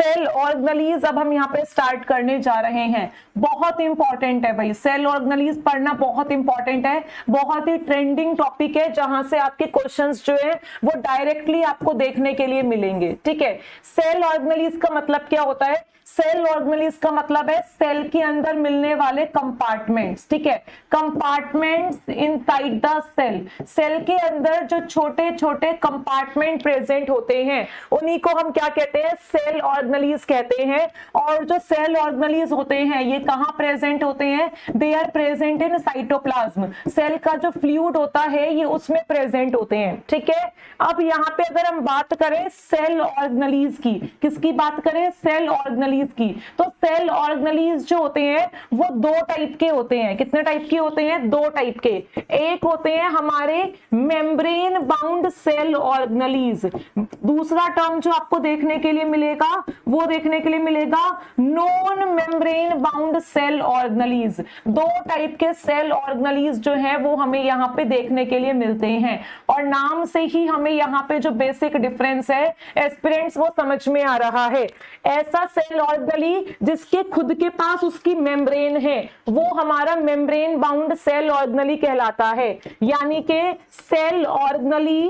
Cell organelles अब हम यहाँ पे स्टार्ट करने जा रहे हैं। बहुत इंपॉर्टेंट है भाई, सेल ऑर्गेनेलीज पढ़ना बहुत इंपॉर्टेंट है, बहुत ही ट्रेंडिंग टॉपिक है जहां से आपके क्वेश्चंस जो है वो डायरेक्टली आपको देखने के लिए मिलेंगे। ठीक है, सेल ऑर्गेनेलीज का मतलब क्या होता है? सेल ऑर्गेनेलीज का मतलब है सेल के अंदर मिलने वाले कंपार्टमेंट्स। ठीक है, compartments inside the cell, cell के अंदर जो छोटे छोटे कंपार्टमेंट प्रेजेंट होते हैं उन्हीं को हम क्या कहते हैं? सेल ऑर्गेनेलीज कहते हैं। और जो सेल ऑर्गेनेलीज होते हैं ये कहां प्रेजेंट होते हैं? They are present in cytoplasm, cell का जो फ्लूइड होता है ये उसमें प्रेजेंट होते हैं। ठीक है, अब यहाँ पे अगर हम बात करें सेल ऑर्गेनेलीज की, किसकी बात करें? सेल ऑर्गेनेलीज की। तो सेल ऑर्गेनेलीज जो होते हैं वो दो टाइप के होते हैं। कितने टाइप के होते हैं? दो टाइप के। एक होते हैं हमारे मेम्ब्रेन बाउंड सेल ऑर्गेनेलीज, दूसरा टर्म जो आपको देखने के लिए मिलेगा वो देखने के लिए मिलेगा non membrane bound cell organelles. दो टाइप के सेल ऑर्गेनेलीज जो है वो हमें यहाँ पे देखने के लिए मिलते हैं, और नाम से ही हमें यहाँ पे जो बेसिक डिफरेंस है एस्पिरेंट्स वो समझ में आ रहा है। ऐसा सेल ऑर्गेनेली जिसके खुद के पास उसकी मेम्ब्रेन है वो हमारा मेम्ब्रेन बाउंड सेल ऑर्गेनेली कहलाता है। यानी कि cell organelle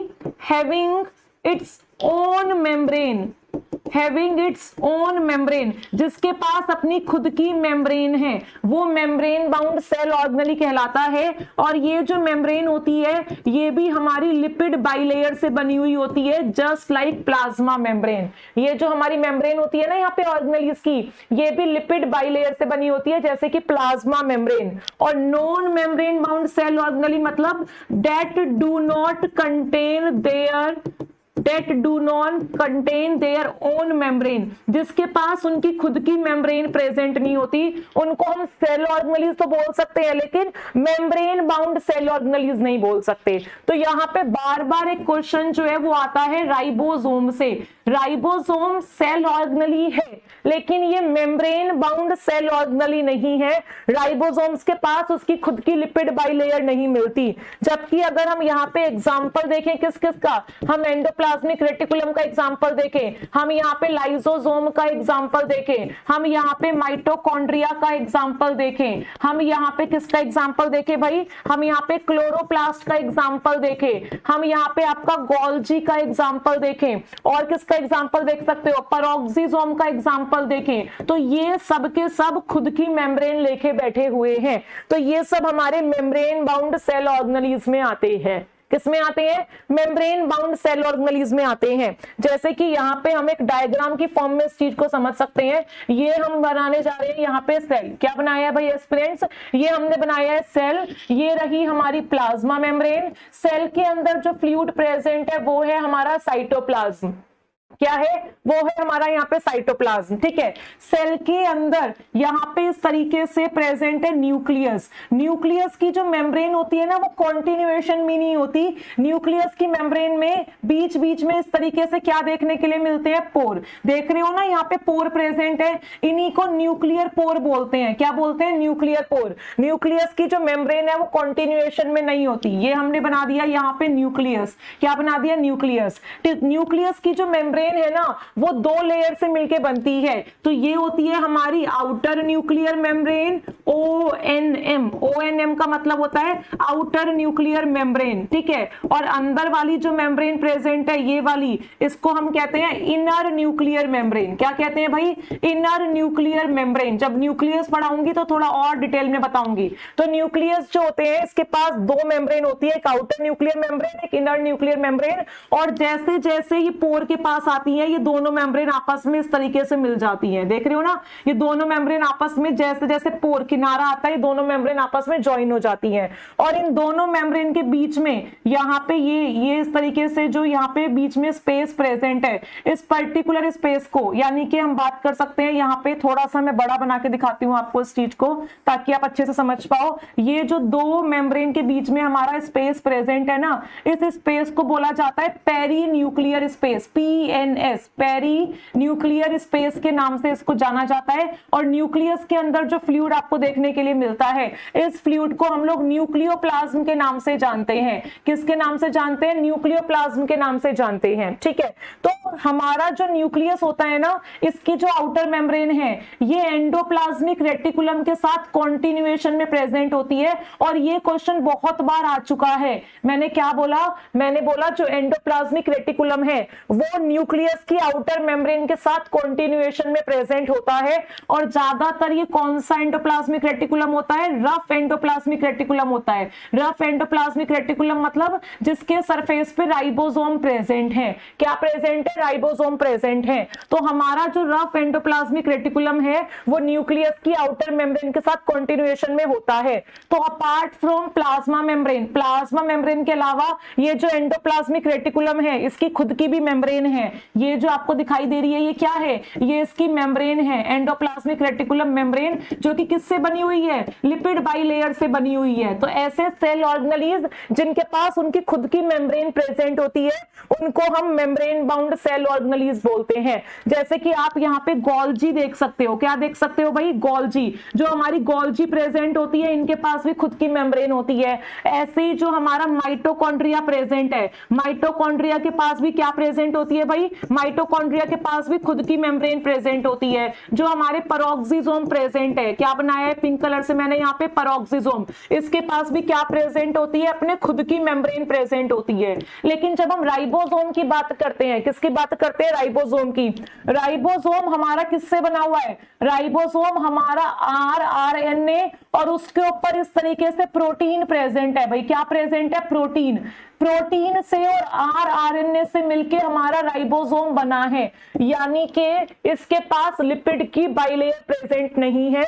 having its own membrane, having its own membrane, जिसके पास अपनी खुद की मेम्ब्रेन है वो मेम्ब्रेन बाउंड सेल ऑर्गेनेली कहलाता है। और ये जो मेम्ब्रेन होती है ये भी हमारी लिपिड बाइलेयर से बनी हुई होती है, जस्ट लाइक प्लाज्मा मेम्ब्रेन। ये जो हमारी मेम्ब्रेन होती है ना यहाँ पे ऑर्गेनेलीज की, ये भी लिपिड बाइलेयर से बनी होती है जैसे कि प्लाज्मा मेम्ब्रेन। और non membrane bound cell organelle मतलब that do not contain their own membrane, जिसके पास उनकी खुद की मेम्ब्रेन प्रेजेंट नहीं होती, उनको हम सेल ऑर्गेनेलीज तो बोल सकते हैं लेकिन मेम्ब्रेन बाउंड सेल ऑर्गेनेलीज नहीं बोल सकते। तो यहाँ पे बार बार एक क्वेश्चन जो है वो आता है राइबोसोम से। राइबोसोम सेल ऑर्गेनेली है लेकिन ये मेम्ब्रेन बाउंड सेल ऑर्गेनेली नहीं है, राइबोसोम्स के पास उसकी खुद की लिपिड बाइलेयर नहीं मिलती। जबकि अगर हम यहाँ पे एग्जांपल देखें किस किस का, हम एंडोप्लाज्मिक रेटिकुलम का एग्जांपल देखें, हम यहाँ पे लाइसोसोम का एग्जांपल देखें, हम यहाँ पे माइटोकॉन्ड्रिया का एग्जांपल देखें, हम यहाँ पे किसका एग्जांपल देखें भाई? हम यहाँ पे क्लोरोप्लास्ट का एग्जांपल देखें, हम यहाँ पे आपका गोल्जी का एग्जांपल देखें, और किसका एग्जांपल देख सकते हो? पेरोक्सिसोम का एग्जांपल देखें। तो ये सब के सब खुद की मेम्ब्रेन लेके बैठे हुए हैं। तो ये सब हमारे मेम्ब्रेन बाउंड सेल ऑर्गेनेलीज में आते हैं। किसमें आते हैं? मेम्ब्रेन बाउंड सेल ऑर्गेनेलीज में आते हैं। जैसे कि यहाँ पे हम एक डायग्राम की फॉर्म में इस चीज को समझ सकते हैं। ये हम बनाने जा रहे हैं यहाँ पे सेल, क्या बनाया है भाई एस्पिरेंट्स? ये हमने बनाया है सेल, ये रही हमारी प्लाज्मा मेम्ब्रेन। सेल के अंदर जो फ्लूइड प्रेजेंट है वो है हमारा साइटोप्लाज्म। क्या है? वो है हमारा यहाँ पे साइटोप्लाज्म। ठीक है, सेल के अंदर यहाँ पे इस तरीके से प्रेजेंट है न्यूक्लियस। न्यूक्लियस की जो मेम्ब्रेन होती है ना वो कॉन्टिन्यूएशन में नहीं होती। न्यूक्लियस की मेम्ब्रेन में बीच बीच में इस तरीके से क्या देखने के लिए मिलते हैं? पोर। देख रहे हो ना यहाँ पे पोर प्रेजेंट है, इन्हीं को न्यूक्लियर पोर बोलते हैं। क्या बोलते हैं? Nuclear pore. न्यूक्लियस की जो मेम्ब्रेन है वो कॉन्टिन्यूएशन में नहीं होती। ये हमने बना दिया यहाँ पे न्यूक्लियस। क्या बना दिया? न्यूक्लियस। न्यूक्लियस की जो मेम्ब्रेन है ना वो दो लेयर से मिलके बनती है। तो ये होती है हमारी outer nuclear membrane, ONM। ONM का मतलब होता है आउटर न्यूक्लियर मेम्ब्रेन। ठीक है, और अंदर वाली जो मेम्ब्रेन प्रेजेंट है ये वाली, इसको हम कहते हैं इनर न्यूक्लियर मेम्ब्रेन। क्या कहते हैं भाई? Inner nuclear membrane. जब न्यूक्लियस पढ़ाऊंगी तो थोड़ा और डिटेल में बताऊंगी। तो न्यूक्लियस जो होते हैं इसके पास दो मेम्ब्रेन होती है, एक आउटर न्यूक्लियर मेम्ब्रेन, एक इनर न्यूक्लियर मेम्ब्रेन। और जैसे जैसे ये पोर के पास आती है ये दोनों मेम्ब्रेन आपस में इस तरीके से मिल जाती हैं। देख रहे हो ना, ये दोनों मेम्ब्रेन आपस में जैसे जैसे पोर किनारा आता है दोनों मेम्ब्रेन आपस में ज्वाइन हो जाती हैं। और इन दोनों मेम्ब्रेन के बीच में यहाँ पे ये इस तरीके से जो यहाँ पे बीच में स्पेस प्रेजेंट है, इस पर्टिकुलर स्पेस को यानी कि हम बात कर सकते हैं यहाँ पे, थोड़ा सा मैं बड़ा बना के दिखाती हूँ आपको इस चीज को ताकि आप अच्छे से समझ पाओ। ये जो दो मेम्ब्रेन के बीच में हमारा स्पेस प्रेजेंट है ना, इस स्पेस को बोला जाता है perinuclear space, PNS, perinuclear space के नाम से इसको जाना जाता है। और न्यूक्लियस के अंदर जो फ्लूइड आपको देखने के लिए मिलता है, इस फ्लूइड को हम लोग न्यूक्लियोप्लाज्म के नाम से जानते हैं। किसके नाम से जानते हैं? न्यूक्लियोप्लाज्म के नाम से जानते हैं। ठीक है, तो हमारा जो न्यूक्लियस होता है ना, इसकी जो आउटर मेम्ब्रेन है ये एंडोप्लाज्मिक रेटिकुलम के साथ कॉन्टिन्यूएशन में प्रेजेंट होती है। और ये क्वेश्चन बहुत बार आ चुका है। मैंने क्या बोला? मैंने बोला जो एंडोप्लाज्मिक रेटिकुलम है वो न्यूक्लियस की आउटर मेम्ब्रेन के साथ कॉन्टिन्यूएशन में प्रेजेंट होता है। और ज्यादातर ये कौन सा एंडोप्लाज्मिक रेटिकुलम होता है? रफ एंडोप्लाज्मिक रेटिकुलम होता है। रफ एंडोप्लाज्मिक रेटिकुलम मतलब जिसके सरफेस पे राइबोसोम प्रेजेंट है। क्या प्रेजेंट है? राइबोसोम प्रेजेंट है। तो हमारा जो रफ एंडोप्लाज्मिक रेटिकुलम है वो न्यूक्लियस की आउटर मेम्ब्रेन के साथ कॉन्टिन्यूएशन में होता है। तो अपार्ट फ्रॉम प्लाज्मा मेम्ब्रेन के अलावा ये जो एंडोप्लाज्मिक रेटिकुलम है इसकी खुद की भी मेम्ब्रेन है। ये जो आपको दिखाई दे रही है ये क्या है? ये इसकी मेम्ब्रेन है, एंडोप्लाज्मिक रेटिकुलम मेम्ब्रेन, जो कि किससे बनी हुई है? लिपिड बाइलेयर से बनी हुई है। तो ऐसे सेल ऑर्गेनेलिज जिनके पास उनकी खुद की मेम्ब्रेन प्रेजेंट होती है उनको हम मेम्ब्रेन बाउंड सेल ऑर्गेनेलिज बोलते हैं। जैसे कि आप यहाँ पे गोल्जी देख सकते हो। क्या देख सकते हो भाई? गोल्जी। जो हमारी गोल्जी प्रेजेंट होती है इनके पास भी खुद की मेम्ब्रेन होती है। ऐसे ही जो हमारा माइटोकॉन्ड्रिया प्रेजेंट है, माइटोकॉन्ड्रिया के पास भी क्या प्रेजेंट होती है भाई? माइटोकॉन्ड्रिया के पास भी खुद की मेम्ब्रेन प्रेजेंट होती है। जो हमारे पेरोक्सिसोम प्रेजेंट है, क्या बनाया है पिंक कलर से मैंने यहाँ पे? पेरोक्सिसोम। इसके पास भी क्या प्रेजेंट होती है? अपने खुद की मेम्ब्रेन प्रेजेंट होती है। लेकिन जब हम राइबोसोम की बात करते हैं, किसकी बात करते हैं? राइबोसोम की। राइबोसोम हमारा किससे बना हुआ है? राइबोसोम हमारा RNA और उसके ऊपर इस तरीके से प्रोटीन प्रेजेंट है। भाई क्या प्रेजेंट है? प्रोटीन। प्रोटीन से और RNA से मिलके हमारा राइबोसोम बना है। यानी कि इसके पास लिपिड की बाइलेयर प्रेजेंट नहीं है।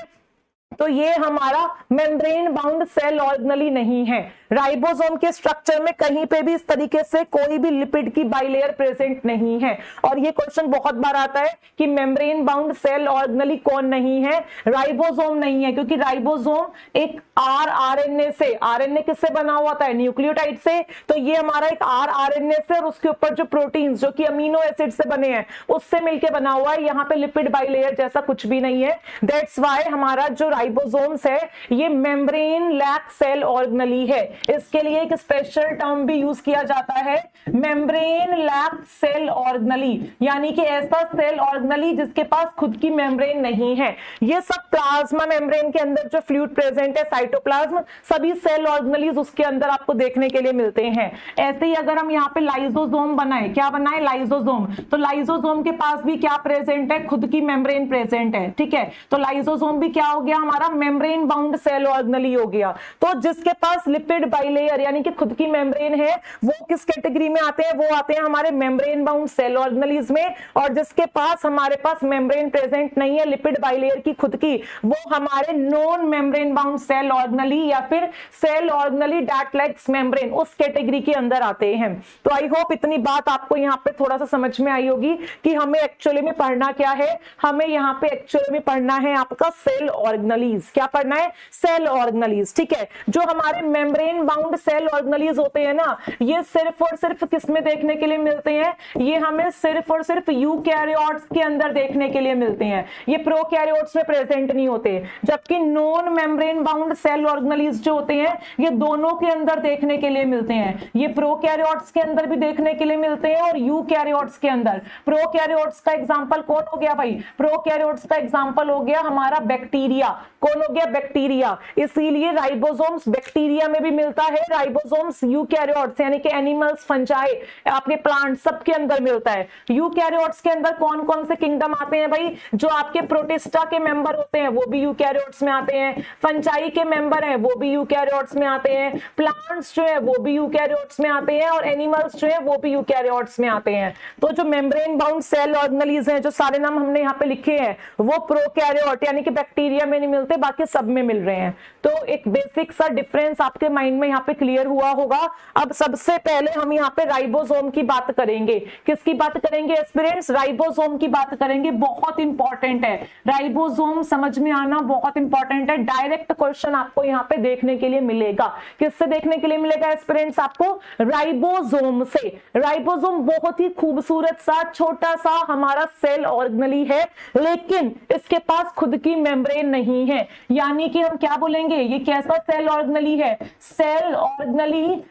तो ये हमारा मेम्ब्रेन बाउंड सेल ऑर्गेनेली नहीं है। राइबोसोम के स्ट्रक्चर में कहीं पे भी इस तरीके से कोई भी लिपिड की बाइलेयर प्रेजेंट नहीं है। और ये क्वेश्चन बहुत बार आता है कि मेम्ब्रेन बाउंड सेल ऑर्गेनेली कौन नहीं है? राइबोसोम नहीं है, क्योंकि राइबोसोम एक RNA से, RNA किससे बना हुआ था? न्यूक्लियोटाइड से। तो ये हमारा एक RNA से और उसके ऊपर जो प्रोटीन्स जो कि अमीनो एसिड से बने हैं उससे मिलकर बना हुआ है। यहाँ पे लिपिड बाइलेयर जैसा कुछ भी नहीं है। दैट्स वाई हमारा जो राइबोसोम्स है ये मेम्ब्रेन लैक सेल ऑर्गेनेली है। इसके लिए एक स्पेशल टर्म भी यूज किया जाता है, मेम्ब्रेन लैक सेल ऑर्गेनेली, यानी कि ऐसा सेल ऑर्गेनेली जिसके पास खुद की मेम्ब्रेन नहीं है। ये सब प्लाज्मा मेम्ब्रेन के अंदर जो फ्लूइड प्रेजेंट है, साइटोप्लाज्म, सभी सेल ऑर्गेनेलीज उसके अंदर आपको देखने के लिए मिलते हैं। ऐसे ही अगर हम यहाँ पे लाइसोसोम बनाए, क्या बनाए? लाइसोसोम। तो लाइसोसोम के पास भी क्या प्रेजेंट है? खुद की मेम्ब्रेन प्रेजेंट है। ठीक है, तो लाइसोसोम भी क्या हो गया? हमारा मेम्ब्रेन बाउंड सेल ऑर्गेनेली हो गया। तो जिसके पास लिपिड बाइलेयर यानी कि खुद की मेम्ब्रेन है वो किस कैटेगरी में आते हैं? वो आते हैं हमारे मेम्ब्रेन बाउंड सेल ऑर्गेनेलीज में। और जिसके पास हमारे पास मेम्ब्रेन प्रेजेंट नहीं है लिपिड बाइलेयर की खुद की, वो हमारे non membrane bound cell organelle या फिर cell organelle that lacks membrane, उस कैटेगरी के अंदर आते हैं। तो आई होप इतनी बात आपको यहाँ पे थोड़ा सा समझ में आई होगी कि हमें एक्चुअली में पढ़ना क्या है। हमें यहाँ पे एक्चुअली में पढ़ना है आपका सेल ऑर्गेनेलीज। क्या पढ़ना है? Cell organelles. ठीक है, जो हमारे मेम्ब्रेन बाउंड सेल ऑर्गेनेलीज होते हैं ना, ये सिर्फ और सिर्फ किसमें देखने के लिए मिलते हैं? ये हमें सिर्फ और सिर्फ यूकैरियोट्स के अंदर देखने के लिए मिलते हैं। ये प्रोकैरियोट्स में प्रेजेंट नहीं होते। जबकि non membrane bound cell organelles जो होते हैं ये दोनों के अंदर देखने के लिए मिलते हैं। ये प्रोकैरियोट्स के अंदर भी देखने के लिए मिलते हैं और यूकैरियोट्स के अंदर। प्रोकैरियोट्स का एग्जांपल कौन हो गया भाई? प्रोकैरियोट्स का एग्जांपल हो गया हमारा बैक्टीरिया। कौन हो गया? बैक्टीरिया। इसीलिए राइबोसोम्स बैक्टीरिया में भी मिलता है, राइबोसोम्स यूकैरियोट्स यानी कि एनिमल्स, फंजाई, आपके प्लांट सबके अंदर मिलता है। यूकैरियोट्स के अंदर कौन कौन से किंगडम आते हैं भाई? जो आपके प्रोटिस्टा के मेंबर होते हैं वो भी यूकैरियोट्स में आते हैं, फंजाई के मेंबर हैं वो भी यूकैरियोट्स में आते हैं, प्लांट्स जो है वो भी यूकैरियोट्स में आते हैं और एनिमल्स जो है वो भी यूकैरियोट्स में आते हैं। तो जो मेम्ब्रेन बाउंड सेल ऑर्गेनेलीज हैं, जो सारे नाम हमने यहाँ पे लिखे हैं, वो प्रोकैरियोट यानी कि बैक्टीरिया में नहीं मिलते, बाकी सब में मिल रहे हैं। तो एक बेसिक सा डिफरेंस आपके माइंड माइंड में यहाँ पे क्लियर हुआ होगा। अब सबसे पहले हम यहाँ पे राइबोसोम की बात करेंगे। किसकी बात करेंगे एस्पिरेंट्स? राइबोसोम की बात करेंगे। बहुत इंपॉर्टेंट है राइबोसोम, समझ में आना बहुत इंपॉर्टेंट है। डायरेक्ट क्वेश्चन आपको यहाँ पे देखने के लिए मिलेगा। किससे देखने के लिए मिलेगा एस्पिरेंट्स? आपको राइबोसोम से। राइबोसोम बहुत ही खूबसूरत सा छोटा सा हमारा सेल ऑर्गेनली है, लेकिन इसके पास खुद की मेम्ब्रेन नहीं है। यानी कि हम क्या बोलेंगे, ये कैसा सेल ऑर्गेनली है? Cell organelle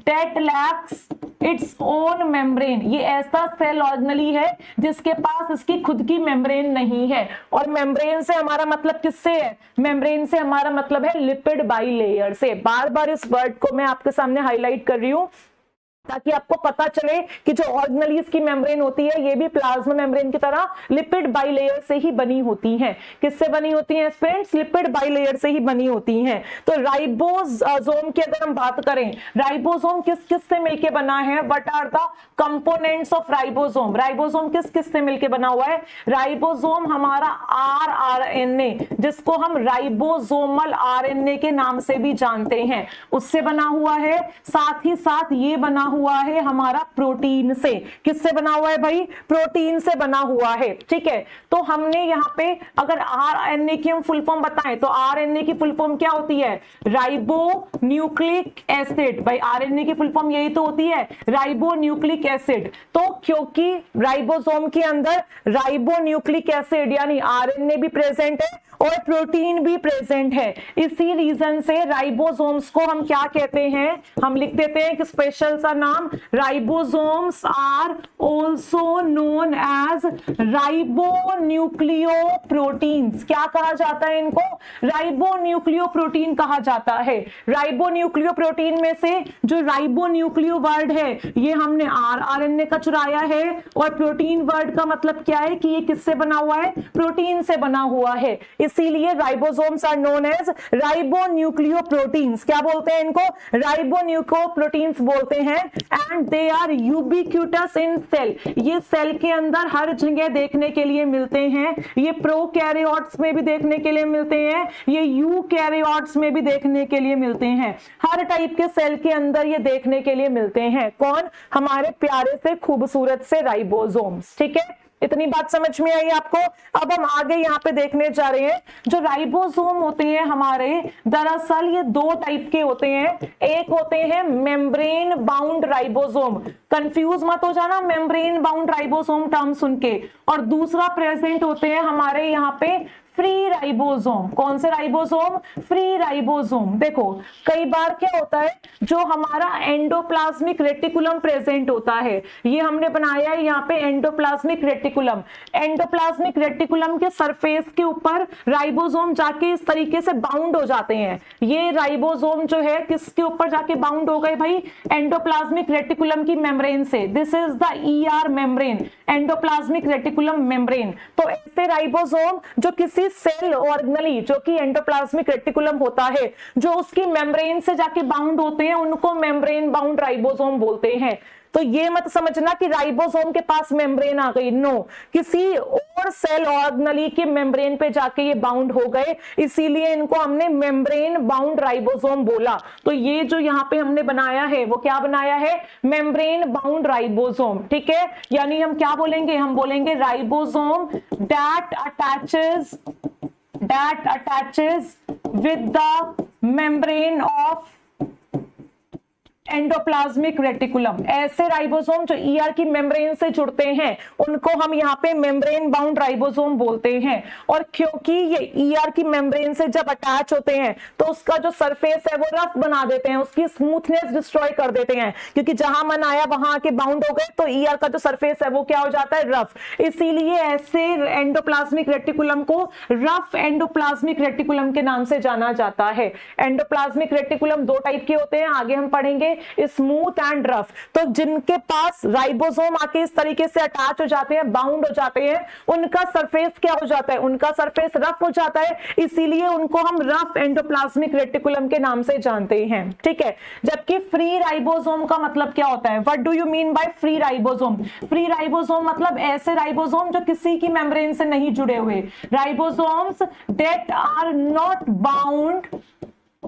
that lacks its own membrane। ये ऐसा सेल ऑर्गेनली है जिसके पास इसकी खुद की मेम्ब्रेन नहीं है। और मेम्ब्रेन से हमारा मतलब किससे है? मेम्ब्रेन से हमारा मतलब है लिपिड बाइलेयर से। बार बार इस वर्ड को मैं आपके सामने हाईलाइट कर रही हूं ताकि आपको पता चले कि जो ऑर्गेनलीज की मेम्ब्रेन होती है ये भी प्लाज्मा मेम्ब्रेन की तरह लिपिड बाइलेयर से ही बनी होती हैं। किससे बनी होती हैं फ्रेंड्स? लिपिड बाइलेयर से ही बनी होती हैं। तो राइबोसोम की अगर हम बात करें, राइबोसोम किस किस से मिलकर बना है? What are the components of ribosome? Ribosome किस किस से मिलकर बना हुआ है? राइबोसोम हमारा आरएनए, जिसको हम राइबोसोमल आरएनए के नाम से भी जानते हैं, उससे बना हुआ है। साथ ही साथ ये बना हुआ है हमारा प्रोटीन से। किससे बना हुआ है भाई? प्रोटीन से बना हुआ है। ठीक है, तो हमने यहाँ पे अगर आरएनए की हम फुल फॉर्म बताएं तो आरएनए की फुल फॉर्म क्या होती है? Ribo nucleic acid. भाई आरएनए की फुल फॉर्म यही तो होती है, राइबो न्यूक्लिक एसिड। तो क्योंकि राइबोसोम के अंदर राइबो न्यूक्लिक एसिड यानी आरएनए भी प्रेजेंट है और प्रोटीन भी प्रेजेंट है, इसी रीजन से राइबोसोम्स को हम क्या कहते हैं? हम लिख देते हैं एक स्पेशल सा नाम, ribosomes are also known as ribonucleoproteins. क्या कहा जाता है इनको? राइबोन्यूक्लियोप्रोटीन कहा जाता है। राइबोन्यूक्लियोप्रोटीन में से जो राइबोन्यूक्लियो वर्ड है ये हमने आरएनए का चुराया है, और प्रोटीन वर्ड का मतलब क्या है कि ये किससे बना हुआ है? प्रोटीन से बना हुआ है। इसीलिए ribosomes are known as ribonucleoproteins. क्या बोलते हैं इनको? राइबोन्यूक्लियोप्रोटीन्स बोलते हैं। And they are ubiquitous in cell. ये सेल के अंदर हर जगह देखने के लिए मिलते हैं। ये प्रोकैरियोट्स में भी देखने के लिए मिलते हैं, ये यूकैरियोट्स में भी देखने के लिए मिलते हैं। हर टाइप के सेल के अंदर ये देखने के लिए मिलते हैं। कौन? हमारे प्यारे से खूबसूरत से राइबोसोम्स। ठीक है, इतनी बात समझ में आई आपको? अब हम आगे यहाँ पे देखने जा रहे हैं। जो राइबोसोम होते हैं हमारे, दरअसल ये दो टाइप के होते हैं। एक होते हैं मेम्ब्रेन बाउंड राइबोसोम, कंफ्यूज मत हो जाना मेम्ब्रेन बाउंड राइबोसोम टर्म सुन के। और दूसरा प्रेजेंट होते हैं हमारे यहाँ पे फ्री राइबोसोम। कौन से राइबोसोम? Free ribosome. देखो कई बार क्या होता है, जो हमारा एंडोप्लाज्मिक रेटिकुलम प्रेजेंट होता है, ये हमने बनाया है यहाँ पे एंडोप्लाज्मिक रेटिकुलम। एंडोप्लाज्मिक रेटिकुलम के सरफेस के ऊपर राइबोसोम जाके इस तरीके से बाउंड हो जाते हैं। ये राइबोसोम जो है किसके ऊपर जाके बाउंड हो गए भाई? एंडोप्लाज्मिक रेटिकुलम की मेम्ब्रेन से। This is the ER membrane, endoplasmic reticulum membrane. तो ऐसे राइबोसोम जो किसी सेल ऑर्गेनली जो कि एंडोप्लाज्मिक रेटिकुलम होता है, जो उसकी मेम्ब्रेन से जाके बाउंड होते हैं, उनको मेम्ब्रेन बाउंड राइबोसोम बोलते हैं। तो ये मत समझना कि राइबोसोम के पास मेम्ब्रेन आ गई, नो, किसी और सेल ऑर्गेनली के मेम्ब्रेन पे जाके ये बाउंड हो गए, इसीलिए इनको हमने मेम्ब्रेन बाउंड राइबोसोम बोला। तो ये जो यहाँ पे हमने बनाया है वो क्या बनाया है? Membrane bound ribosome. ठीक है, यानी हम क्या बोलेंगे? हम बोलेंगे ribosome that attaches with the membrane of endoplasmic reticulum. ऐसे राइबोसोम जो ईआर की मेम्ब्रेन से जुड़ते हैं उनको हम यहाँ पे मेम्ब्रेन बाउंड राइबोसोम बोलते हैं। और क्योंकि ये ईआर की मेम्ब्रेन से जब अटैच होते हैं तो उसका जो सरफेस है वो रफ बना देते हैं, उसकी स्मूथनेस डिस्ट्रॉय कर देते हैं, क्योंकि जहां मन आया वहां आके बाउंड हो गए तो ईआर का जो सरफेस है वो क्या हो जाता है? रफ। इसीलिए ऐसे एंडोप्लाज्मिक रेटिकुलम को रफ एंडोप्लाज्मिक रेटिकुलम के नाम से जाना जाता है। एंडोप्लाज्मिक रेटिकुलम दो टाइप के होते हैं, आगे हम पढ़ेंगे, स्मूथ एंड रफ। तो जिनके पास राइबोसोम आके इस तरीके से अटैच हो जाते हैं, बाउंड हो जाते हैं, उनका सरफेस क्या हो जाता है? उनका सरफेस रफ हो जाता है, इसीलिए उनको हम रफ एंडोप्लाज्मिक रेटिकुलम के नाम से जानते हैं। ठीक है, जबकि फ्री राइबोसोम का मतलब क्या होता है? What do you mean by free ribosome? Free ribosome मतलब ऐसे राइबोसोम जो किसी की मेम्ब्रेन से नहीं जुड़े हुए, ribosomes that are not bound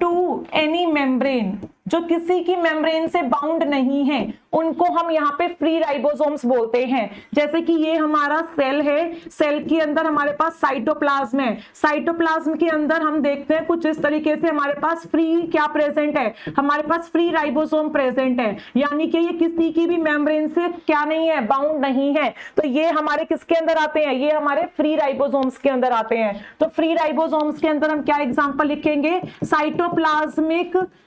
to any membrane, जो किसी की मेम्ब्रेन से बाउंड नहीं है, उनको हम यहाँ पे फ्री राइबोसोम्स बोलते हैं। जैसे कि ये हमारा सेल है, सेल के अंदर हमारे पास साइटोप्लाज्म है, साइटोप्लाज्म के अंदर हम देखते हैं कुछ इस तरीके से हमारे पास फ्री क्या प्रेजेंट है, हमारे पास फ्री राइबोसोम प्रेजेंट है, यानी कि ये किसी की भी मेम्ब्रेन से क्या नहीं है, बाउंड नहीं है। तो ये हमारे किसके अंदर आते हैं, ये हमारे फ्री राइबोसोम्स के अंदर आते हैं। तो फ्री राइबोसोम्स के अंदर हम क्या एग्जांपल लिखेंगे,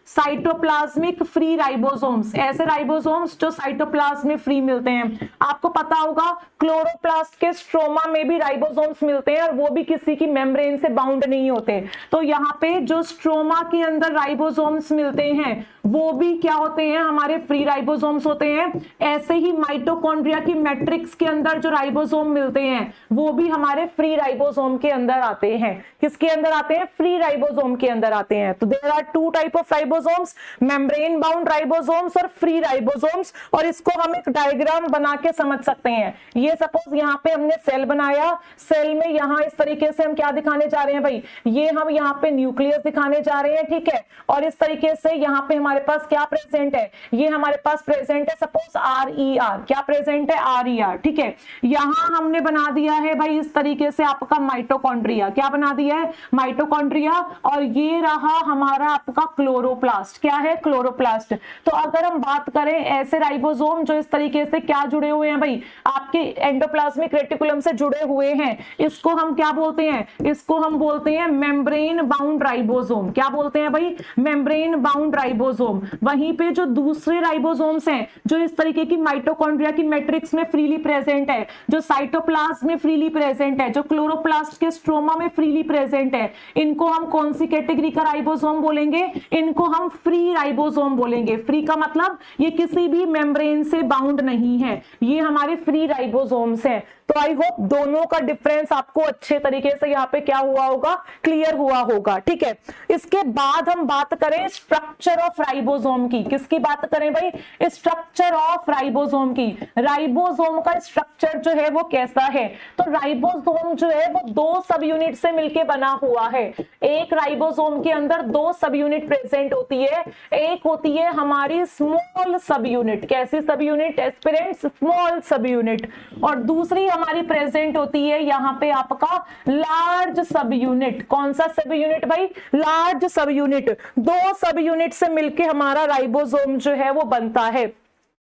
साइटोप्लाज्मिक फ्री राइबोसोम्स, ऐसे राइबोसोम्स जो साइटोप्लाज्म में फ्री मिलते हैं। आपको पता होगा क्लोरोप्लास्ट के स्ट्रोमा में भी राइबोसोम्स मिलते हैं और वो भी किसी की मेम्ब्रेन से बाउंड नहीं होते। तो यहाँ पे जो स्ट्रोमा के अंदर राइबोसोम्स मिलते हैं वो भी क्या होते हैं, हमारे फ्री राइबोसोम्स होते हैं। ऐसे ही माइटोकॉन्ड्रिया की मैट्रिक्स के अंदर जो राइबोसोम मिलते हैं वो भी हमारे फ्री राइबोसोम के अंदर आते हैं। किसके अंदर आते हैं, फ्री राइबोसोम के अंदर आते हैं। तो there are two type of ribosomes, membrane bound ribosomes और फ्री राइबोसोम्स। और इसको हम एक डायग्राम बना के समझ सकते हैं। ये सपोज यहाँ पे हमने सेल बनाया, सेल में यहाँ इस तरीके से हम क्या दिखाने जा रहे हैं भाई, ये हम यहाँ पे न्यूक्लियस दिखाने जा रहे हैं, ठीक है। और इस तरीके से यहाँ पे हमारे पास क्या प्रेजेंट है, ये हमारे पास प्रेजेंट है सपोज RER, क्या प्रेजेंट है, RER, ठीक है। यहाँ हमने बना दिया है भाई इस तरीके से आपका माइटोकॉन्ड्रिया, क्या बना दिया है, माइटोकॉन्ड्रिया। और ये रहा हमारा आपका क्लोरोप्लास्ट, क्या है, क्लोरोप्लास्ट। तो अगर हम बात करें ऐसे राइबोसोम जो इस तरीके से क्या जुड़े हुए हैं भाई, आपके एंडोप्लाज्मिक रेटिकुलम से जुड़े हुए हैं, इसको हम क्या बोलते हैं, इसको हम बोलते हैं मेम्ब्रेन बाउंड राइबोसोम। क्या बोलते हैं भाई, मेम्ब्रेन बाउंड राइबोसोम। वहीं पे जो दूसरे राइबोसोम्स हैं जो इस तरीके की माइटोकॉन्ड्रिया की मैट्रिक्स में फ्रीली प्रेजेंट है, जो साइटोप्लाज्म में फ्रीली प्रेजेंट है, जो क्लोरोप्लास्ट के स्ट्रोमा में फ्रीली प्रेजेंट है, इनको हम कौन सी कैटेगरी का राइबोसोम बोलेंगे, इनको हम फ्री राइबोसोम बोलेंगे। फ्री का मतलब ये किसी भी मेम्ब्रेन से बाउंड नहीं है, ये हमारे फ्री राइबोसोम्स हैं। तो आई होप दोनों का डिफरेंस आपको अच्छे तरीके से यहाँ पे क्या हुआ होगा, क्लियर हुआ होगा, ठीक है। इसके बाद हम बात करें स्ट्रक्चर ऑफ राइबोसोम की। किसकी बात करें भाई, स्ट्रक्चर ऑफ राइबोसोम की। राइबोसोम का स्ट्रक्चर जो है वो कैसा है, तो राइबोसोम जो है वो दो सब यूनिट से मिलकर बना हुआ है। एक राइबोसोम के अंदर दो सब यूनिट प्रेजेंट होती है, एक होती है हमारी स्मॉल सब यूनिट, कैसी सब यूनिट, एस्पिरेंट्स, स्मॉल सब यूनिट, और दूसरी हमारी प्रेजेंट होती है यहाँ पे आपका लार्ज सब यूनिट। कौन सा सब यूनिट भाई, लार्ज सब यूनिट। दो सब यूनिट से मिलके हमारा राइबोसोम जो है वो बनता है,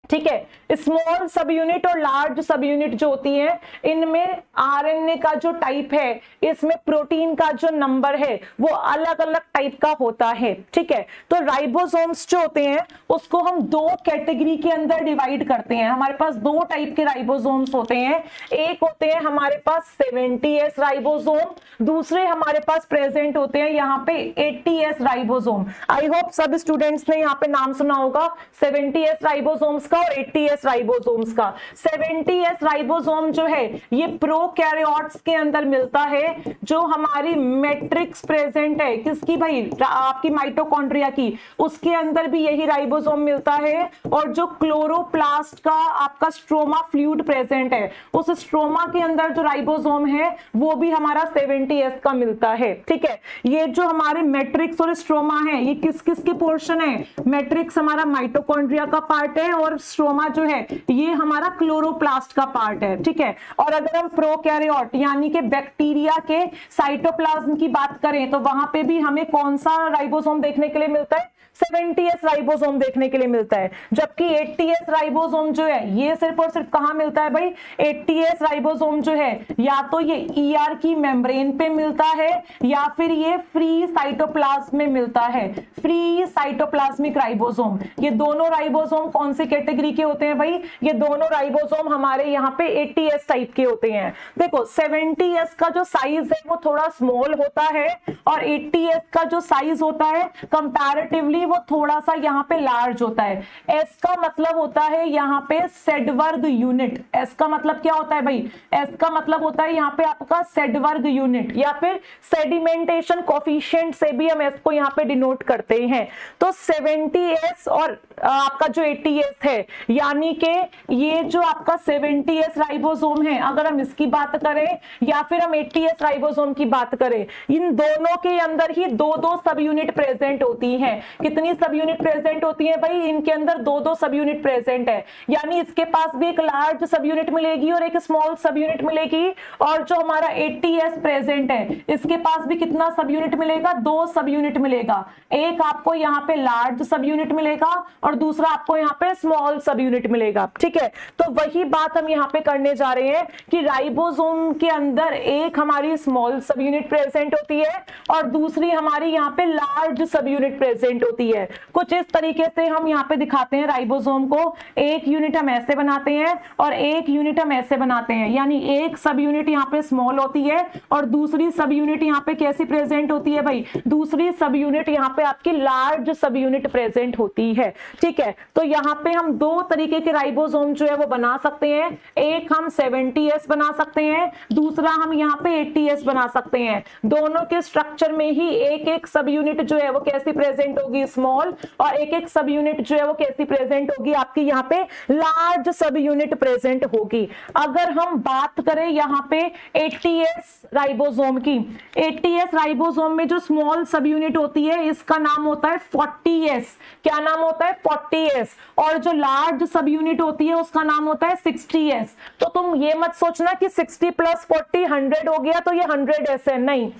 ठीक है। स्मॉल सब यूनिट और लार्ज सब यूनिट जो होती है, इनमें आरएनए का जो टाइप है, इसमें प्रोटीन का जो नंबर है वो अलग अलग टाइप का होता है, ठीक है। तो राइबोसोम्स जो होते हैं उसको हम दो कैटेगरी के अंदर डिवाइड करते हैं। हमारे पास दो टाइप के राइबोसोम्स होते हैं, एक होते हैं हमारे पास 70S राइबोसोम, दूसरे हमारे पास प्रेजेंट होते हैं यहाँ पे 80S राइबोसोम। आई होप सब स्टूडेंट्स ने यहाँ पे नाम सुना होगा 70S राइबोसोम्स का और 80S राइबोसोम्स का। 70S राइबोसोम जो है ये प्रोकैरियोट्स के अंदर मिलता है, जो हमारी मैट्रिक्स प्रेजेंट है किसकी भाई, आपकी माइटोकॉन्ड्रिया की, उसके अंदर भी यही राइबोसोम मिलता है। और जो क्लोरोप्लास्ट का आपका स्ट्रोमा फ्लूइड प्रेजेंट है, उस स्ट्रोमा के अंदर जो राइबोसोम है वो भी हमारा 70S का मिलता है, ठीक है। ये जो हमारे मैट्रिक्स और स्ट्रोमा है ये किस किस के पोर्शन है, मैट्रिक्स हमारा माइटोकॉन्ड्रिया का पार्ट है और स्ट्रोमा जो है ये हमारा क्लोरोप्लास्ट का पार्ट है, ठीक है। और अगर हम प्रोकैरियोट यानी कि बैक्टीरिया के साइटोप्लाज्म की बात करें तो वहां पे भी हमें कौन सा राइबोसोम देखने के लिए मिलता है, 70S राइबोसोम देखने के लिए मिलता है। जबकि 80S राइबोसोम जो है ये सिर्फ और सिर्फ कहां मिलता है भाई, 80S राइबोसोम जो है या तो ये ER की मेम्ब्रेन पे मिलता है या फिर ये फ्री साइटोप्लाज्म में मिलता है, फ्री साइटोप्लाज्मिक राइबोसोम। ये दोनों राइबोसोम कौन सी कैटेगरी के होते हैं भाई, ये दोनों राइबोसोम हमारे यहाँ पे 80S टाइप के होते हैं। देखो 70S का जो साइज है वो थोड़ा स्मॉल होता है और 80S का जो साइज होता है कंपैरेटिवली वो थोड़ा सा यहाँ पे लार्ज होता है। एस का मतलब होता है यहाँ पे सेडवर्ग यूनिट। एस का मतलब क्या होता है भाई, एस का मतलब होता है यहाँ पे आपका सेडवर्ग यूनिट या फिर सेडिमेंटेशन कोफिशिएंट से भी हम एस को यहाँ पे डिनोट करते हैं। तो 70S और आपका जो 80S है, यानी कि ये जो आपका 70S राइबोसोम है, अगर हम इसकी बात करें या फिर हम 80S राइबोसोम की बात करें, इन दोनों के अंदर ही दो दो सब यूनिट प्रेजेंट होती हैं। कितनी सब यूनिट प्रेजेंट होती है भाई? इनके अंदर दो दो सब यूनिट प्रेजेंट है, यानी इसके पास भी एक लार्ज सब यूनिट मिलेगी और एक स्मॉल सब यूनिट मिलेगी। और जो हमारा 80S प्रेजेंट है, इसके पास भी कितना सब यूनिट मिलेगा? दो सब यूनिट मिलेगा। एक आपको यहाँ पे लार्ज सब यूनिट मिलेगा और दूसरा आपको यहाँ पे स्मॉल सब यूनिट मिलेगा। ठीक है, तो वही बात हम यहाँ पे करने जा रहे हैं कि राइबोसोम के अंदर एक हमारी स्मॉल सब यूनिट प्रेजेंट होती है और दूसरी हमारी यहाँ पे लार्ज सब यूनिट प्रेजेंट होती है। कुछ इस तरीके से हम यहाँ पे दिखाते हैं राइबोसोम को। एक यूनिट हम ऐसे बनाते हैं और एक यूनिट हम ऐसे बनाते हैं, यानी एक सब यूनिट यहाँ पे स्मॉल होती है और दूसरी सब यूनिट यहाँ पे कैसी प्रेजेंट होती है भाई? दूसरी सब यूनिट यहाँ पे आपकी लार्ज सब यूनिट प्रेजेंट होती है। ठीक है, तो यहाँ पे हम दो तरीके के राइबोसोम जो है वो बना सकते हैं। एक हम 70S बना सकते हैं, दूसरा हम यहाँ पे 80S बना सकते हैं। दोनों के स्ट्रक्चर में ही एक एक सब यूनिट जो है वो कैसी प्रेजेंट होगी? स्मॉल, और एक एक सब यूनिट जो है वो कैसी प्रेजेंट होगी? आपकी यहाँ पे लार्ज सब यूनिट प्रेजेंट होगी। अगर हम बात करें यहाँ पे 80S राइबोसोम की, 80S राइबोसोम में जो स्मॉल सब यूनिट होती है इसका नाम होता है 40S। क्या नाम होता है? 40S। और जो लार्ज सब यूनिट होती है उसका नाम होता है 60S। तो तुम ये मत सोचना कि 60 + 40 100 हो गया तो ये 100S है, नहीं।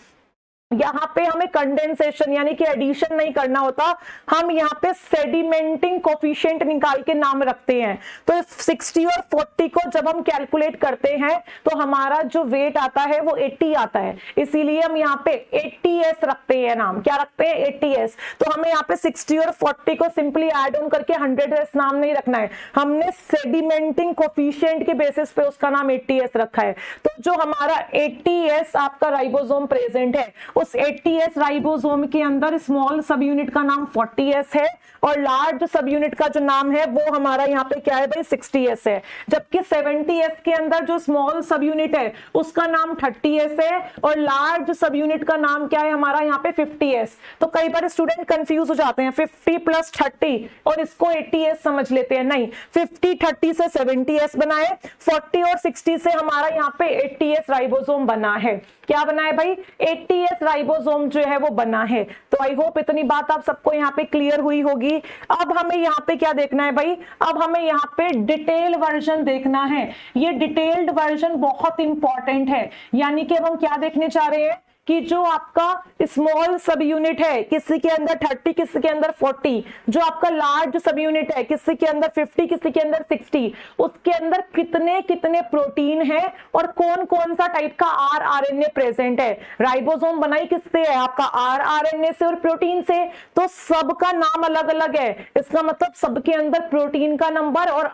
यहाँ पे हमें कंडेंसेशन यानी कि एडिशन नहीं करना होता, हम यहाँ पे सेडिमेंटिंग कोफिशिएंट निकाल के नाम रखते हैं। तो 60 और 40 को जब हम कैलकुलेट करते हैं तो हमारा जो वेट आता है वो 80 आता है, इसीलिए हम यहाँ पे 80S रखते हैं नाम। क्या रखते हैं? 80S। तो हमें यहाँ पे 60 और 40 को सिंपली एड ऑन करके 100S नाम नहीं रखना है, हमने सेडिमेंटिंग कोफिशिएंट के बेसिस पे उसका नाम 80S रखा है। तो जो हमारा 80S आपका राइबोसोम प्रेजेंट है, उस 80S राइबोसोम के अंदर स्मॉल सब यूनिट का नाम 40S है और लार्ज सब यूनिट का जो नाम है वो हमारा यहाँ पे क्या है भाई? 60S है। जबकि 70S के अंदर जो स्मॉल सब यूनिट है उसका नाम 30S है और लार्ज सब यूनिट का नाम क्या है हमारा यहाँ पे? 50S। तो कई बार स्टूडेंट कंफ्यूज हो जाते हैं, 50 + 30 और इसको 80S समझ लेते हैं। नहीं, 50 30 से 70S बनाए, 40 और 60 से हमारा यहाँ पे 80S राइबोसोम बना है। क्या बना है भाई? 80S राइबोसोम जो है वो बना है। तो आई होप इतनी बात आप सबको यहाँ पे क्लियर हुई होगी। अब हमें यहाँ पे क्या देखना है भाई? अब हमें यहाँ पे डिटेल वर्जन देखना है। ये डिटेल्ड वर्जन बहुत इंपॉर्टेंट है, यानी कि अब हम क्या देखने जा रहे हैं कि जो आपका स्मॉल सब यूनिट है किसी के अंदर 30, किसी के अंदर 40, जो आपका लार्ज सब यूनिट है किसी के अंदर 50, किसी के अंदर 60, उसके अंदर कितने कितने प्रोटीन है और कौन कौन सा टाइप का RNA प्रेजेंट है। राइबोसोम बनाई किससे है? आपका RNA से और प्रोटीन से। तो सबका नाम अलग अलग है, इसका मतलब सबके अंदर प्रोटीन का नंबर और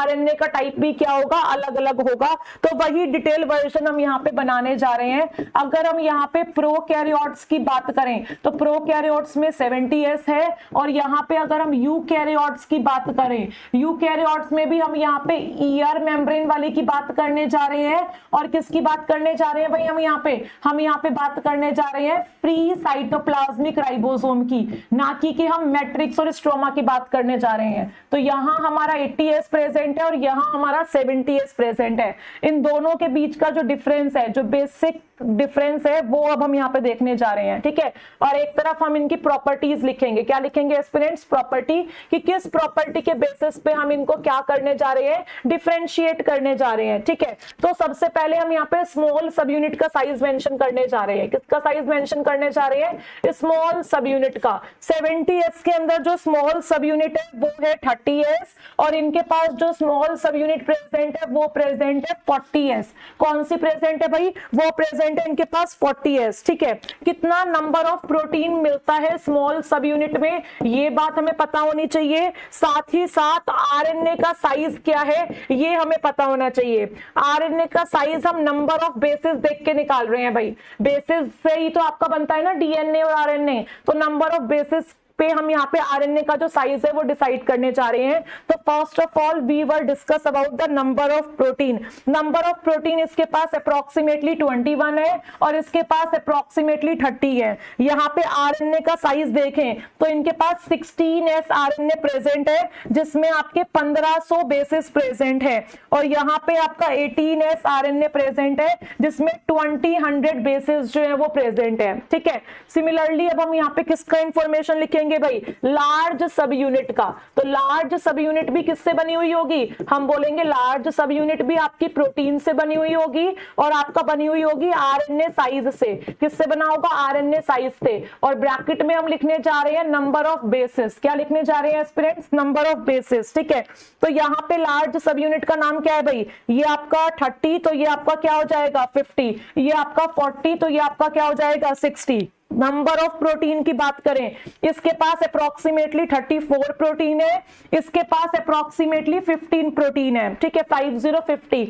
RNA का टाइप भी क्या होगा? अलग अलग होगा। तो वही डिटेल वर्जन हम यहाँ पे बनाने जा रहे हैं। अगर हम यहाँ पे प्रोकैरियोट्स की बात करें तो प्रोकैरियोट्स में 70S है और यहाँ पे अगर हम यूकैरियोट्स की बात करें, यूकैरियोट्स में भी हम यहाँ पे ER मेम्ब्रेन वाले की बात करने जा रहे हैं। और किसकी बात करने जा रहे हैं भाई? हम यहाँ पे बात करने जा रहे हैं प्री साइटोप्लाज्मिक राइबोसोम की, ना कि हम मैट्रिक्स और स्ट्रोमा की बात करने जा रहे हैं। तो यहाँ हमारा 80S प्रेजेंट है और यहाँ हमारा 70S प्रेजेंट है। इन दोनों के बीच का जो डिफरेंस है, जो बेसिक डिफरेंस है, वो अब हम यहाँ पे देखने जा रहे हैं। ठीक है, और एक तरफ हम इनकी प्रॉपर्टीज लिखेंगे। क्या लिखेंगे एस्पिरेंट्स? प्रॉपर्टी, कि किस प्रॉपर्टी के बेसिस पे हम इनको क्या करने जा रहे हैं? डिफरेंशिएट करने जा रहे हैं। ठीक है, तो सबसे पहले हम यहाँ पे स्मॉल सब यूनिट का साइज मेंशन करने जा रहे हैं। किसका साइज मेंशन करने जा रहे हैं? स्मॉल सब यूनिट का। 70S के अंदर जो स्मॉल सब यूनिट है वो है 30S और इनके पास जो स्मॉल सब यूनिट प्रेजेंट है वो प्रेजेंट है 40S। कौन सी प्रेजेंट है भाई? वो प्रेजेंट है इनके पास 40S। ठीक है, कितना नंबर ऑफ प्रोटीन मिलता है स्मॉल सब यूनिट में, ये बात हमें पता होनी चाहिए। साथ ही साथ RNA का साइज क्या है ये हमें पता होना चाहिए। RNA का साइज हम नंबर ऑफ बेसिस देख के निकाल रहे हैं भाई, बेसिस से ही तो आपका बनता है ना DNA और RNA। तो नंबर ऑफ बेसिस पे हम यहाँ पे आरएनए का जो साइज है वो डिसाइड करने जा रहे हैं। तो first of all we were discuss about the number of protein. Number of protein इसके पास अप्रोक्सीमेटली 21 है और इसके पास अप्रोक्सीमेटली 30 है। यहाँ पे आरएनए का साइज देखें तो इनके पास 16S आरएनए प्रेजेंट है जिसमें आपके 1500 बेसिस प्रेजेंट है और यहाँ पे आपका 18S आरएनए प्रेजेंट है जिसमें 20 बेसिस जो है वो प्रेजेंट है। ठीक है, सिमिलरली अब हम यहाँ पे किसका इंफॉर्मेशन लिखेंगे भाई, लार्ज सब यूनिट का। तो लार्ज सब यूनिट भी किससे बनी हुई होगी, हम बोलेंगे लार्ज सब यूनिट भी आपकी प्रोटीन से बनी हुई होगी और आपका बनी हुई होगी आरएनए साइज से। किससे बना होगा, आरएनए साइज से। और ब्रैकेट में हम लिखने जा रहे हैं नंबर ऑफ बेसिस। क्या लिखने जा रहे हैं एस्पिरेंट्स, नंबर ऑफ बेसिस। ठीक है, तो यहाँ पे लार्ज सब यूनिट का नाम क्या है भाई, ये आपका 30, तो ये आपका क्या हो जाएगा 50, ये आपका 40, तो ये आपका क्या हो जाएगा 60। नंबर ऑफ प्रोटीन की बात करें, इसके पास अप्रोक्सीमेटली 34 प्रोटीन है, इसके पास अप्रोक्सीमेटली 15 प्रोटीन है। ठीक है, 50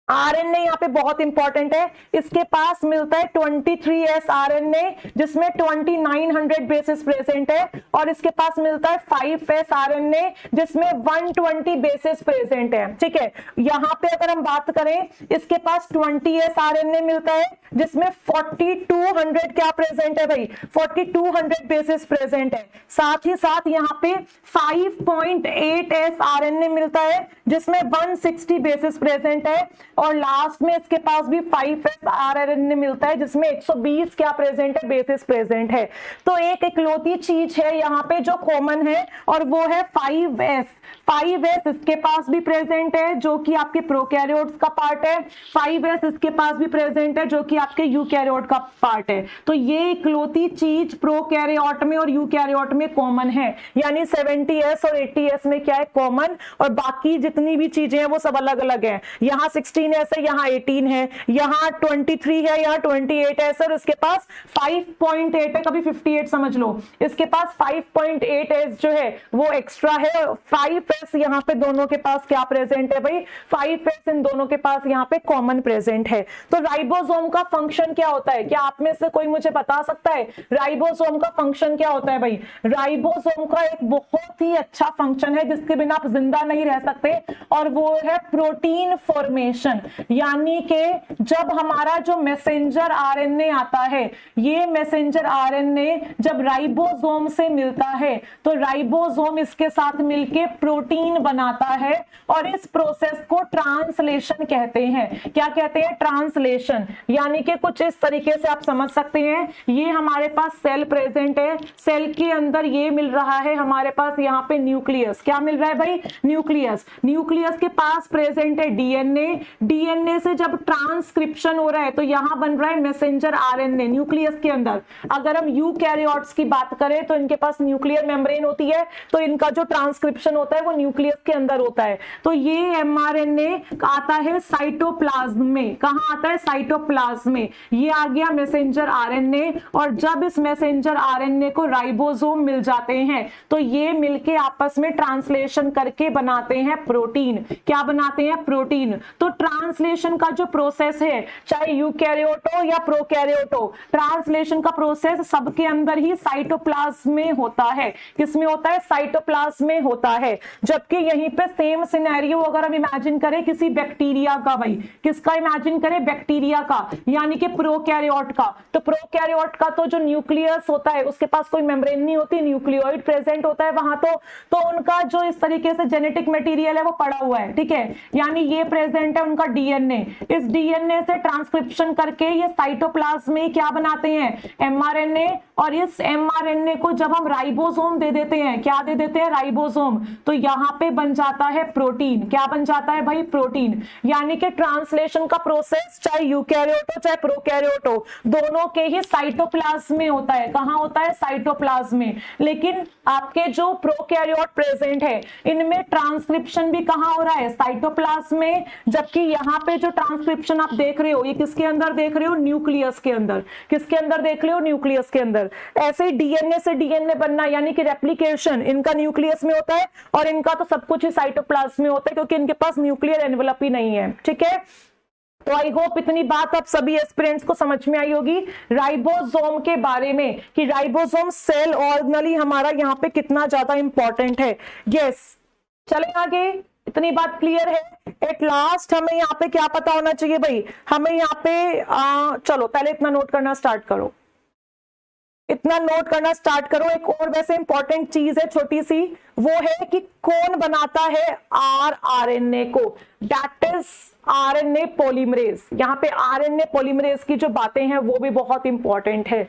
आरएनए यहाँ पे बहुत इंपॉर्टेंट है, इसके पास मिलता है 23S आरएनए जिसमें 2900 बेसिस प्रेजेंट है और इसके पास मिलता है 5S आरएनए जिसमें 120 बेसिस प्रेजेंट है। ठीक है, यहाँ पे अगर हम बात करें इसके पास 20S आरएनए मिलता है जिसमें 4200 क्या प्रेजेंट है भाई, 4200 बेसिस प्रेजेंट है। साथ ही साथ यहाँ पे 5.8S आरएनए मिलता है जिसमें 160 बेसिस प्रेजेंट है और लास्ट में इसके पास भी 5S आरएनए मिलता है जिसमें 120 क्या प्रेजेंट है, बेसिस प्रेजेंट है। तो एक इकलौती चीज है यहाँ पे जो कॉमन है और वो है 5S। 5S इसके पास भी प्रेजेंट है जो कि आपके प्रोकैरियोट्स का पार्ट है, 5S इसके पास भी प्रेजेंट है जो कि आपके यूकैरियोट का पार्ट है। तो ये इकलौती चीज प्रोकैरियोट में और यूकैरियोट में कॉमन है, यानी 70S और 80S में क्या है कॉमन, और बाकी जितनी भी चीजें हैं वो सब अलग अलग है। यहाँ 16S है, यहाँ 18 है, यहाँ 23 है, यहाँ 28S और इसके पास 5.8 है, कभी 58 समझ लो। इसके पास 5.8S जो है वो एक्स्ट्रा है, 5S यहाँ पे दोनों के पास क्या प्रेजेंट है भाई, 5S इन दोनों के पास यहाँ पे कॉमन प्रेजेंट है। तो राइबोसोम का फंक्शन क्या होता है, क्या आप में से कोई मुझे बता सकता है राइबोसोम का फंक्शन क्या होता है भाई। राइबोसोम का एक बहुत ही अच्छा फंक्शन है जिसके बिना आप जिंदा नहीं रह सकते और वो है प्रोटीन फॉर्मेशन। यानी कि जब हमारा जो मैसेंजर आरएनए आता है, ये मैसेंजर आरएनए जब राइबोसोम से मिलता है तो राइबोसोम इसके साथ मिलके प्रोटीन बनाता है और इस प्रोसेस को ट्रांसलेशन कहते हैं। क्या कहते हैं, ट्रांसलेशन। यानी कि कुछ इस तरीके से आप समझ सकते हैं, ये हमारे पास सेल प्रेजेंट है, सेल के अंदर ये मिल रहा है हमारे पास यहाँ पे न्यूक्लियस। क्या मिल रहा है भाई, न्यूक्लियस। न्यूक्लियस के पास प्रेजेंट है डीएनए, डीएनए से जब ट्रांसक्रिप्शन हो रहा है तो यहाँ बन रहा है मैसेंजर आरएनए न्यूक्लियस के अंदर। अगर हम यूकैरियोट्स की बात करें तो इनके पास न्यूक्लियर मेम्ब्रेन होती है, तो इनका जो ट्रांसक्रिप्शन होता है वो न्यूक्लियस के अंदर होता है। तो ये एमआरएनए आता है साइटोप्लाज्म में। कहाँ आता है, साइटोप्लाज्म में। ये आ गया मैसेंजर आरएनए और जब इस मैसेंजर आरएनए को राइबोसोम मिल जाते हैं तो ये मिलके आपस में ट्रांसलेशन करके बनाते हैं प्रोटीन। क्या बनाते हैं, प्रोटीन। तो ट्रांसलेशन का जो प्रोसेस है, चाहे यूकैरियोट हो या प्रोकैरियोट हो, ट्रांसलेशन का प्रोसेस सबके अंदर ही साइटोप्लाज्म में होता है। किसमें होता है, साइटोप्लाज्म में होता है। जबकि यहीं पे सेम सिनेरियो अगर हम इमेजिन करें किसी बैक्टीरिया का, भाई किसका इमेजिन करें, बैक्टीरिया का, यानी कि प्रोकैरियोट का। तो प्रोकैरियोट का तो जो न्यूक्लियस होता है उसके पास कोई मेम्ब्रेन नहीं होती, न्यूक्लियोइड प्रेजेंट होता है वहां। तो उनका जो इस तरीके से जेनेटिक मटेरियल है वो पड़ा हुआ है। ठीक है, यानी ये प्रेजेंट है उनका डीएनए। इस डीएनए से ट्रांसक्रिप्शन करके ये साइटोप्लाज्म में क्या बनाते हैं, एमआरएनए। और इस एमआरएनए को जब हम राइबोसोम दे देते हैं, क्या दे देते हैं, राइबोसोम, तो यहाँ पे बन जाता है प्रोटीन। क्या बन जाता है भाई, प्रोटीन। यानी कि ट्रांसलेशन का प्रोसेस चाहे यूकैरियोट हो चाहे प्रोकैरियोट हो, दोनों के ही साइटोप्लाज्म में होता है। कहाँ होता है, साइटोप्लाज्म में। लेकिन आपके जो प्रोकैरियोट प्रेजेंट है इनमें ट्रांसक्रिप्शन भी कहाँ हो रहा है, साइटोप्लाज्म में। जबकि यहाँ पे जो ट्रांसक्रिप्शन आप देख रहे हो ये किसके अंदर देख रहे हो, न्यूक्लियस के अंदर। किसके अंदर देख रहे हो, न्यूक्लियस के अंदर। ऐसे ही डीएनए से डीएनए बनना यानी कि रेप्लिकेशन इनका न्यूक्लियस में होता है और इनका तो सब कुछ ही साइटोप्लाज्म में होता है क्योंकि इनके पास न्यूक्लियर एनवेलप ही नहीं है। ठीक है, तो आई होप इतनी बात अब सभी एस्पिरेंट्स को समझ में आई होगी राइबोसोम के बारे में कि राइबोसोम सेल ऑर्गेनली हमारा यहाँ पे कितना ज्यादा इंपॉर्टेंट है। यस, चलें आगे, इतनी बात क्लियर है। एट लास्ट हमें यहाँ पे क्या पता होना चाहिए भाई, हमें यहाँ पे चलो पहले इतना नोट करना स्टार्ट करो, इतना नोट करना स्टार्ट करो। एक और वैसे इंपॉर्टेंट चीज है छोटी सी, वो है कि कौन बनाता है आरएनए को, दैट इज आरएनए पॉलीमरेज। यहाँ पे आरएनए पॉलीमरेज की जो बातें हैं वो भी बहुत इंपॉर्टेंट है।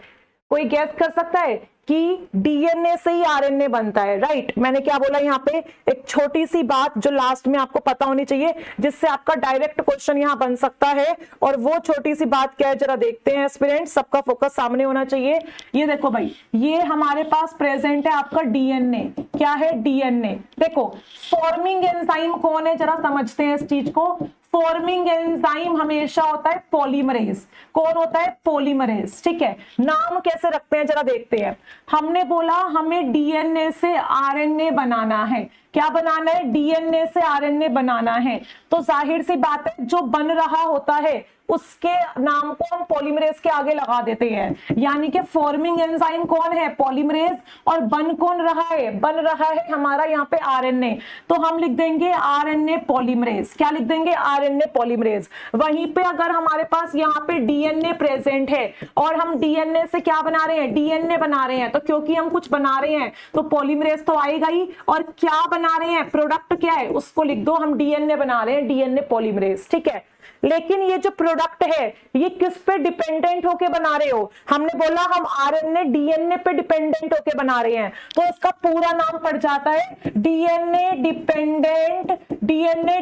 कोई गैस कर सकता है कि डीएनए से ही आरएनए बनता है, राइट? मैंने क्या बोला यहाँ पे, एक छोटी सी बात जो लास्ट में आपको पता होनी चाहिए, जिससे आपका डायरेक्ट क्वेश्चन यहाँ बन सकता है। और वो छोटी सी बात क्या है जरा देखते हैं एस्पिरेंट्स, सबका फोकस सामने होना चाहिए। ये देखो भाई, ये हमारे पास प्रेजेंट है आपका डीएनए। क्या है? डीएनए। देखो फॉर्मिंग एंजाइम कौन है, जरा समझते हैं इस चीज को। फॉर्मिंग एंजाइम हमेशा होता है पॉलीमरेज। कौन होता है? पॉलीमरेज। ठीक है, नाम कैसे रखते हैं जरा देखते हैं। हमने बोला हमें डीएनए से आरएनए बनाना है। क्या बनाना है? डीएनए से आरएनए बनाना है। तो जाहिर सी बात है जो बन रहा होता है उसके नाम को हम पॉलीमरेज के आगे लगा देते हैं। यानी कि फॉर्मिंग एंजाइम कौन है? पॉलीमरेज। और बन कौन रहा है? बन रहा है हमारा यहाँ पे आरएनए। तो हम लिख देंगे आरएनए पॉलीमरेज। क्या लिख देंगे? RNA polymerase. वहीं पे अगर हमारे पास यहाँ पे डीएनए प्रेजेंट है और हम डीएनए से क्या बना रहे हैं? डीएनए बना रहे हैं। तो क्योंकि हम कुछ बना रहे हैं तो पॉलीमरेज तो आएगा ही। और क्या बना रहे हैं? प्रोडक्ट क्या है उसको लिख दो, हम डीएनए बना रहे हैं, डीएनए पॉलीमरेज। ठीक है, लेकिन ये जो प्रोडक्ट है ये किस पे डिपेंडेंट होके बना रहे हो? हमने बोला हम आरएनए डीएनए पे डिपेंडेंट होके बना रहे हैं, तो इसका पूरा नाम पड़ जाता है डीएनए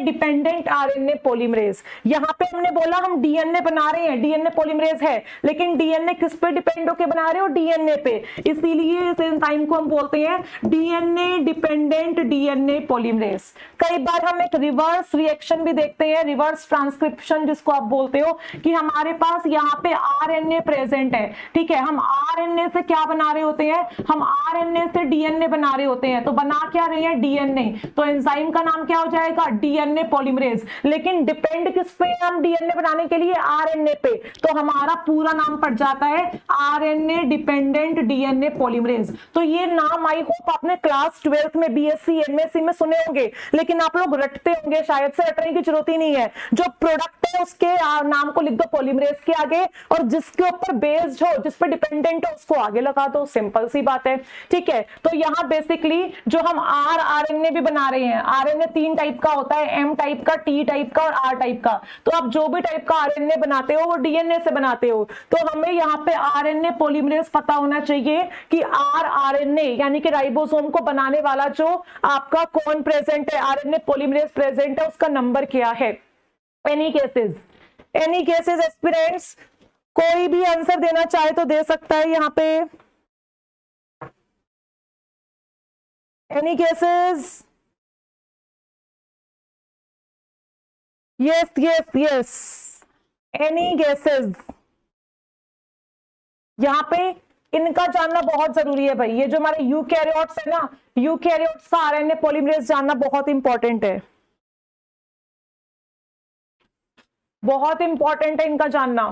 डिपेंडेंट आरएनए पॉलीमरेज। यहाँ पे हमने बोला हम डीएनए बना रहे हैं, डीएनए पॉलीमरेज है, लेकिन डीएनए किस पे डिपेंड होके बना रहे हो? डीएनए पे। इसीलिए इस एंजाइम को हम बोलते हैं डीएनए डिपेंडेंट डीएनए पॉलीमरेज। कई बार हम एक रिवर्स रिएक्शन भी देखते हैं, रिवर्स ट्रांसक्रिप्शन जिसको आप बोलते हो, कि हमारे पास यहाँ पे आरएनए प्रेजेंट है। ठीक है, हम आरएनए से क्या बना रहे होते हैं? हम आरएनए से डीएनए बना रहे होते हैं। तो बना क्या रहे हैं? डीएनए। तो एंजाइम का नाम क्या हो जाएगा? DNA polymerase. लेकिन डिपेंड किस पे हम डीएनए बनाने के लिए? आरएनए पे। तो हमारा पूरा नाम पड़ जाता है आरएनए डिपेंडेंट डीएनए पॉलीमरेज। तो ये नाम आई होप आपने क्लास 12th में बीएससी एमएससी में सुने होंगे, लेकिन आप लोग रटते होंगे, शायद से रटने की जरूरत ही नहीं है। जो प्रोडक्ट है उसके नाम को लिख दो पॉलीमरेज के आगे, और जिसके ऊपर बेस्ड हो, जिस पे डिपेंडेंट हो, उसको आगे लगा दो। सिंपल सी बात है। ठीक है, तो यहाँ बेसिकली जो हम आरएनए भी बना रहे हैं, आरएनए 3 टाइप का होता है, एम टाइप का, टी टाइप का और आर टाइप का। तो आप जो भी टाइप का आरएनए बनाते हो वो डीएनए से बनाते हो। तो हमें यहाँ पे आरएनए पॉलीमरेज पता होना चाहिए कि आरएनए यानी कि राइबोसोम को बनाने वाला जो आपका कौन प्रेजेंट है, आरएनए पॉलीमरेज प्रेजेंट है, उसका नंबर क्या है। एनी केसेस एस्पिरेंट्स, कोई भी आंसर देना चाहे तो दे सकता है यहाँ पे। Any cases? Yes, any guesses? यहाँ पे इनका जानना बहुत जरूरी है भाई। ये जो हमारे यूकैरियोट्स है ना, यूकैरियोट्स का आरएनए पॉलीमरेज जानना बहुत इंपॉर्टेंट है, बहुत इंपॉर्टेंट है इनका जानना।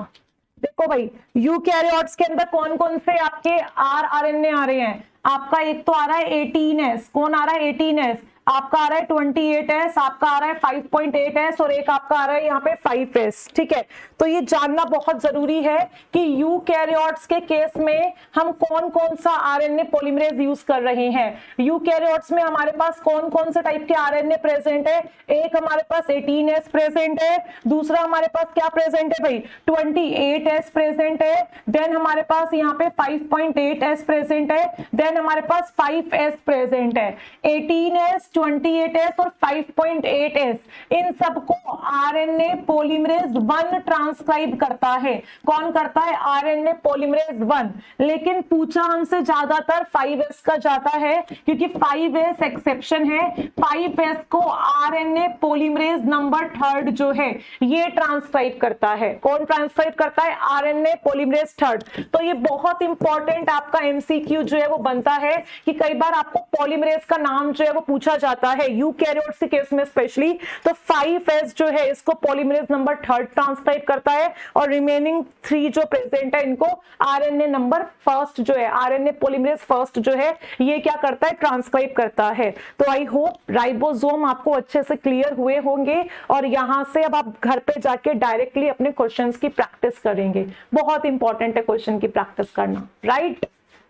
देखो भाई, यूकैरियोट्स के अंदर कौन कौन से आपके आरएनए आ रहे हैं? आपका एक तो आ रहा है 18S। कौन आ रहा है? 18S। आपका आ रहा है 28S, आपका आ रहा है 5.8S और एक आपका आ रहा है यहाँ पे 5S। ठीक है, तो ये जानना बहुत जरूरी है कि यूकैरियोट्स के केस में हम कौन कौन सा आरएनए पॉलीमरेज यूज कर रहे हैं। यूकैरियोट्स में हमारे पास कौन कौन से टाइप के आरएनए प्रेजेंट है? एक हमारे पास 18S प्रेजेंट है, दूसरा हमारे पास क्या प्रेजेंट है भाई? 28S प्रेजेंट है, देन हमारे पास यहाँ पे 5.8S प्रेजेंट है, देन हमारे पास 5S प्रेजेंट है। 18S, 28S और 5.8S, इन सबको आरएनए पॉलीमरेज 1 ट्रांसक्राइब करता है। कौन करता है? RNA polymerase 1। लेकिन पूछा हमसे ज्यादातर 5S का जाता है, क्योंकि 5S एक्सेप्शन है। 5S को आरएनए पॉलीमरेज नंबर 3 जो है ये ट्रांसक्राइब करता है। कौन ट्रांसक्राइब करता है? RNA polymerase 3। तो ये बहुत इंपॉर्टेंट आपका एमसीक्यू जो है वो बनता है कि कई बार आपको पॉलीमरेज का नाम जो है वो पूछा जाता है यूकैरियोट्स के केस में स्पेशली, तो 5s जो है इसको पॉलीमरेज नंबर 3 ट्रांसक्राइब करता है और रिमेनिंग 3 जो प्रेजेंट है इनको आरएनए नंबर फर्स्ट जो है, आरएनए पॉलीमरेज फर्स्ट जो है ये क्या करता है, ट्रांसक्राइब करता है। तो आई होप राइबोसोम आपको अच्छे से क्लियर हुए होंगे और यहां से अब आप घर पे जाके डायरेक्टली अपने क्वेश्चंस की प्रैक्टिस करेंगे। बहुत इंपॉर्टेंट है क्वेश्चन की प्रैक्टिस करना, राइट।